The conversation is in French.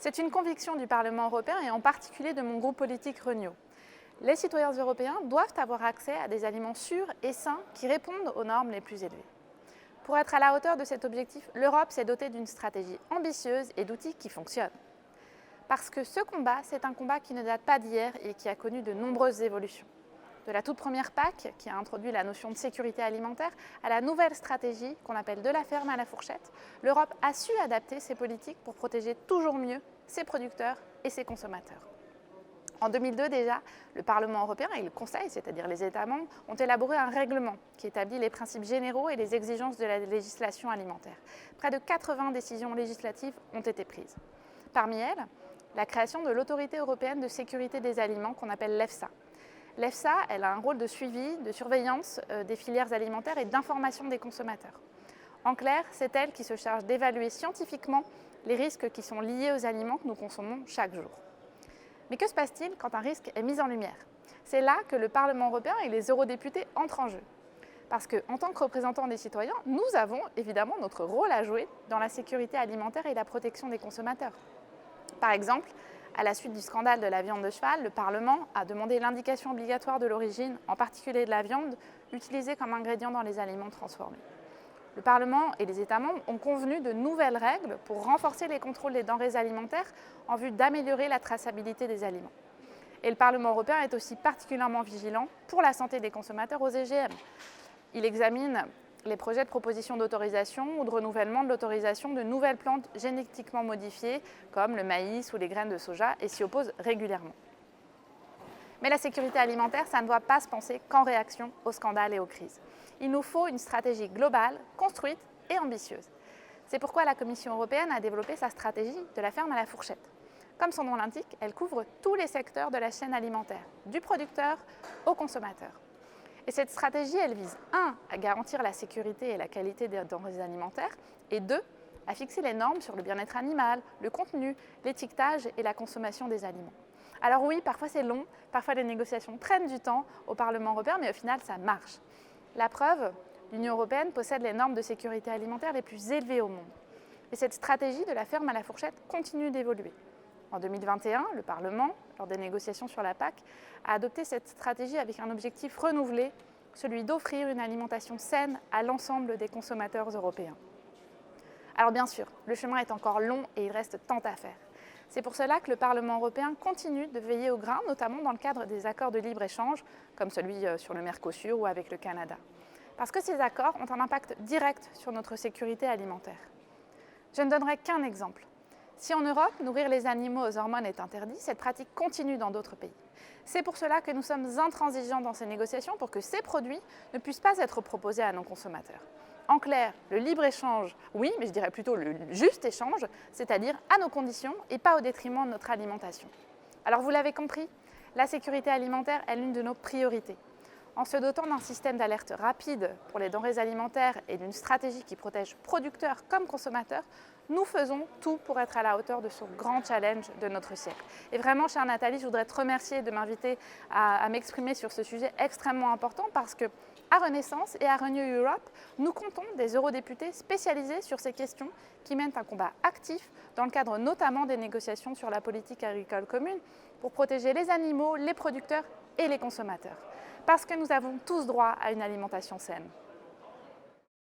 C'est une conviction du Parlement européen et en particulier de mon groupe politique Renew. Les citoyens européens doivent avoir accès à des aliments sûrs et sains qui répondent aux normes les plus élevées. Pour être à la hauteur de cet objectif, l'Europe s'est dotée d'une stratégie ambitieuse et d'outils qui fonctionnent. Parce que ce combat, c'est un combat qui ne date pas d'hier et qui a connu de nombreuses évolutions. De la toute première PAC, qui a introduit la notion de sécurité alimentaire, à la nouvelle stratégie qu'on appelle de la ferme à la fourchette, l'Europe a su adapter ses politiques pour protéger toujours mieux ses producteurs et ses consommateurs. En 2002 déjà, le Parlement européen et le Conseil, c'est-à-dire les États membres, ont élaboré un règlement qui établit les principes généraux et les exigences de la législation alimentaire. Près de 80 décisions législatives ont été prises. Parmi elles, la création de l'Autorité européenne de sécurité des aliments qu'on appelle l'EFSA. L'EFSA, elle a un rôle de suivi, de surveillance des filières alimentaires et d'information des consommateurs. En clair, c'est elle qui se charge d'évaluer scientifiquement les risques qui sont liés aux aliments que nous consommons chaque jour. Mais que se passe-t-il quand un risque est mis en lumière? C'est là que le Parlement européen et les eurodéputés entrent en jeu. Parce qu'en tant que représentants des citoyens, nous avons évidemment notre rôle à jouer dans la sécurité alimentaire et la protection des consommateurs. Par exemple, à la suite du scandale de la viande de cheval, le Parlement a demandé l'indication obligatoire de l'origine, en particulier de la viande, utilisée comme ingrédient dans les aliments transformés. Le Parlement et les États membres ont convenu de nouvelles règles pour renforcer les contrôles des denrées alimentaires en vue d'améliorer la traçabilité des aliments. Et le Parlement européen est aussi particulièrement vigilant pour la santé des consommateurs aux OGM. Il examine les projets de proposition d'autorisation ou de renouvellement de l'autorisation de nouvelles plantes génétiquement modifiées, comme le maïs ou les graines de soja, et s'y oppose régulièrement. Mais la sécurité alimentaire, ça ne doit pas se penser qu'en réaction aux scandales et aux crises. Il nous faut une stratégie globale, construite et ambitieuse. C'est pourquoi la Commission européenne a développé sa stratégie de la ferme à la fourchette. Comme son nom l'indique, elle couvre tous les secteurs de la chaîne alimentaire, du producteur au consommateur. Et cette stratégie, elle vise 1. À garantir la sécurité et la qualité des denrées alimentaires, et 2. À fixer les normes sur le bien-être animal, le contenu, l'étiquetage et la consommation des aliments. Alors oui, parfois c'est long, parfois les négociations prennent du temps au Parlement européen, mais au final ça marche. La preuve, l'Union européenne possède les normes de sécurité alimentaire les plus élevées au monde. Et cette stratégie de la ferme à la fourchette continue d'évoluer. En 2021, le Parlement, lors des négociations sur la PAC, a adopté cette stratégie avec un objectif renouvelé, celui d'offrir une alimentation saine à l'ensemble des consommateurs européens. Alors bien sûr, le chemin est encore long et il reste tant à faire. C'est pour cela que le Parlement européen continue de veiller au grain, notamment dans le cadre des accords de libre-échange, comme celui sur le Mercosur ou avec le Canada. Parce que ces accords ont un impact direct sur notre sécurité alimentaire. Je ne donnerai qu'un exemple. Si en Europe, nourrir les animaux aux hormones est interdit, cette pratique continue dans d'autres pays. C'est pour cela que nous sommes intransigeants dans ces négociations pour que ces produits ne puissent pas être proposés à nos consommateurs. En clair, le libre-échange, oui, mais je dirais plutôt le juste échange, c'est-à-dire à nos conditions et pas au détriment de notre alimentation. Alors vous l'avez compris, la sécurité alimentaire est l'une de nos priorités. En se dotant d'un système d'alerte rapide pour les denrées alimentaires et d'une stratégie qui protège producteurs comme consommateurs, nous faisons tout pour être à la hauteur de ce grand challenge de notre siècle. Et vraiment, chère Nathalie, je voudrais te remercier de m'inviter à m'exprimer sur ce sujet extrêmement important parce que à Renaissance et à Renew Europe, nous comptons des eurodéputés spécialisés sur ces questions qui mènent un combat actif dans le cadre notamment des négociations sur la politique agricole commune pour protéger les animaux, les producteurs et les consommateurs. Parce que nous avons tous droit à une alimentation saine.